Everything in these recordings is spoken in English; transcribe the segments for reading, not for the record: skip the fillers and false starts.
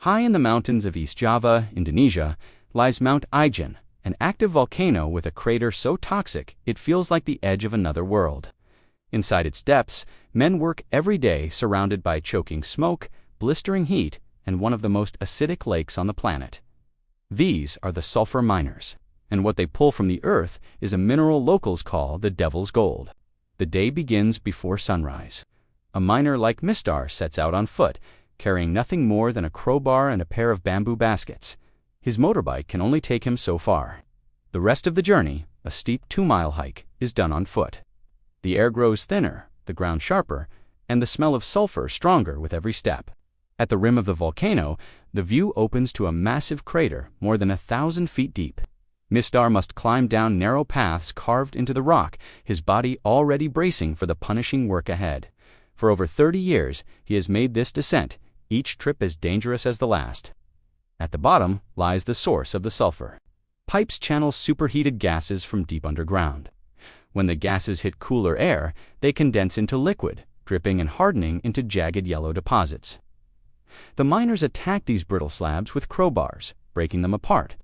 High in the mountains of East Java, Indonesia, lies Mount Ijen, an active volcano with a crater so toxic it feels like the edge of another world. Inside its depths, men work every day surrounded by choking smoke, blistering heat, and one of the most acidic lakes on the planet. These are the sulfur miners, and what they pull from the earth is a mineral locals call the devil's gold. The day begins before sunrise. A miner like Mr. sets out on foot, carrying nothing more than a crowbar and a pair of bamboo baskets. His motorbike can only take him so far. The rest of the journey, a steep 2-mile hike, is done on foot. The air grows thinner, the ground sharper, and the smell of sulfur stronger with every step. At the rim of the volcano, the view opens to a massive crater more than 1,000 feet deep. Mr. must climb down narrow paths carved into the rock, his body already bracing for the punishing work ahead. For over 30 years, he has made this descent, each trip as dangerous as the last. At the bottom lies the source of the sulfur. Pipes channel superheated gases from deep underground. When the gases hit cooler air, they condense into liquid, dripping and hardening into jagged yellow deposits. The miners attack these brittle slabs with crowbars, breaking them apart.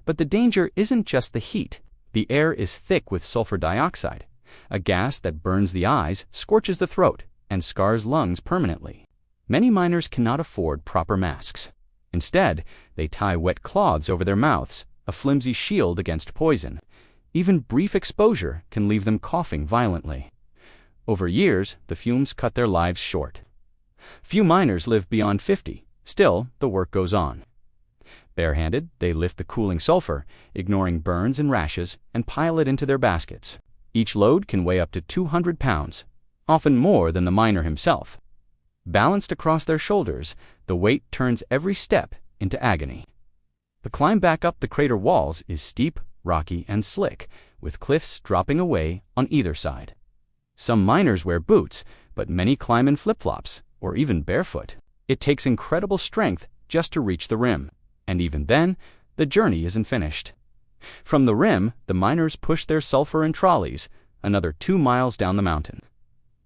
But the danger isn't just the heat. The air is thick with sulfur dioxide, a gas that burns the eyes, scorches the throat, and scars lungs permanently. Many miners cannot afford proper masks. Instead, they tie wet cloths over their mouths, a flimsy shield against poison. Even brief exposure can leave them coughing violently. Over years, the fumes cut their lives short. Few miners live beyond 50. Still, the work goes on. Barehanded, they lift the cooling sulfur, ignoring burns and rashes, and pile it into their baskets. Each load can weigh up to 200 pounds, often more than the miner himself. Balanced across their shoulders, the weight turns every step into agony. The climb back up the crater walls is steep, rocky, and slick, with cliffs dropping away on either side. Some miners wear boots, but many climb in flip-flops, or even barefoot. It takes incredible strength just to reach the rim, and even then, the journey isn't finished. From the rim, the miners push their sulfur in trolleys, another 2 miles down the mountain.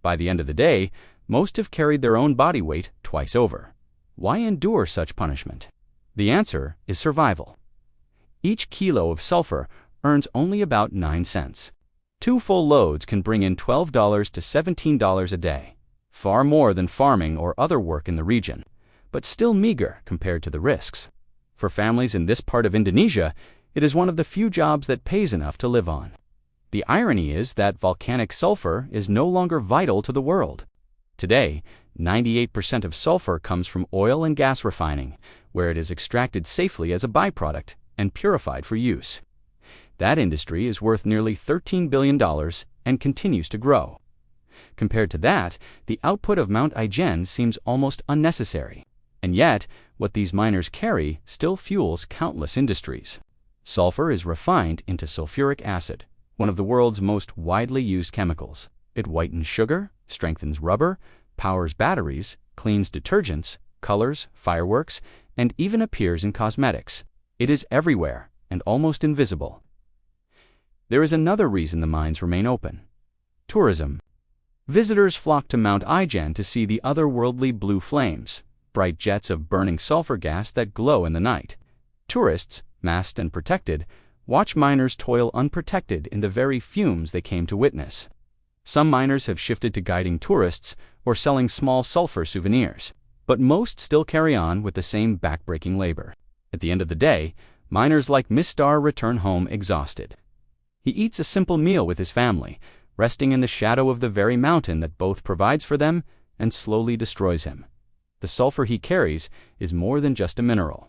By the end of the day, most have carried their own body weight twice over. Why endure such punishment? The answer is survival. Each kilo of sulfur earns only about 9 cents. 2 full loads can bring in $12 to $17 a day, far more than farming or other work in the region, but still meager compared to the risks. For families in this part of Indonesia, it is one of the few jobs that pays enough to live on. The irony is that volcanic sulfur is no longer vital to the world. Today, 98% of sulfur comes from oil and gas refining, where it is extracted safely as a byproduct and purified for use. That industry is worth nearly $13 billion and continues to grow. Compared to that, the output of Mount Ijen seems almost unnecessary. And yet, what these miners carry still fuels countless industries. Sulfur is refined into sulfuric acid, one of the world's most widely used chemicals. It whitens sugar, strengthens rubber, powers batteries, cleans detergents, colors, fireworks, and even appears in cosmetics. It is everywhere and almost invisible. There is another reason the mines remain open: tourism. Visitors flock to Mount Ijen to see the otherworldly blue flames, bright jets of burning sulfur gas that glow in the night. Tourists, masked and protected, watch miners toil unprotected in the very fumes they came to witness. Some miners have shifted to guiding tourists or selling small sulfur souvenirs, but most still carry on with the same backbreaking labor. At the end of the day, miners like Mr. return home exhausted. He eats a simple meal with his family, resting in the shadow of the very mountain that both provides for them and slowly destroys him. The sulfur he carries is more than just a mineral.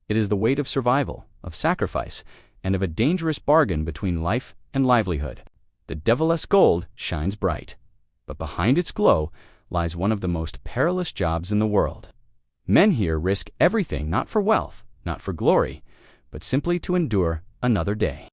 It is the weight of survival, of sacrifice, and of a dangerous bargain between life and livelihood. The devil's gold shines bright, but behind its glow lies one of the most perilous jobs in the world. Men here risk everything, not for wealth, not for glory, but simply to endure another day.